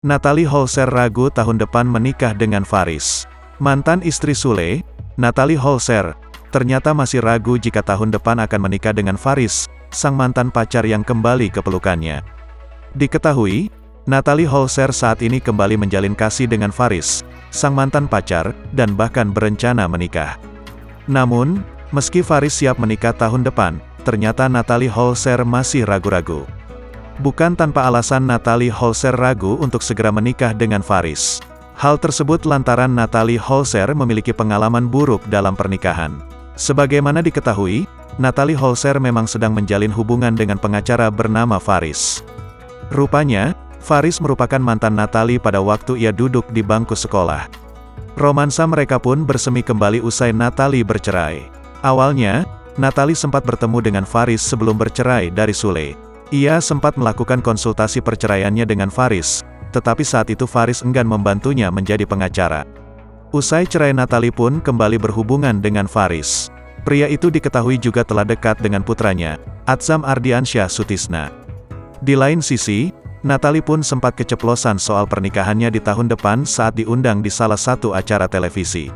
Natalie Holzer ragu tahun depan menikah dengan Faris. Mantan istri Sule, Natalie Holzer, ternyata masih ragu jika tahun depan akan menikah dengan Faris, sang mantan pacar yang kembali ke pelukannya. Diketahui, Natalie Holzer saat ini kembali menjalin kasih dengan Faris, sang mantan pacar, dan bahkan berencana menikah. Namun, meski Faris siap menikah tahun depan, ternyata Natalie Holzer masih ragu-ragu. Bukan tanpa alasan Natalie Holzer ragu untuk segera menikah dengan Faris. Hal tersebut lantaran Natalie Holzer memiliki pengalaman buruk dalam pernikahan. Sebagaimana diketahui, Natalie Holzer memang sedang menjalin hubungan dengan pengacara bernama Faris. Rupanya, Faris merupakan mantan Natalie pada waktu ia duduk di bangku sekolah. Romansa mereka pun bersemi kembali usai Natalie bercerai. Awalnya, Natalie sempat bertemu dengan Faris sebelum bercerai dari Sule. Ia sempat melakukan konsultasi perceraiannya dengan Faris, tetapi saat itu Faris enggan membantunya menjadi pengacara. Usai cerai, Natalie pun kembali berhubungan dengan Faris. Pria itu diketahui juga telah dekat dengan putranya, Atzam Ardiansyah Sutisna. Di lain sisi, Natalie pun sempat keceplosan soal pernikahannya di tahun depan saat diundang di salah satu acara televisi.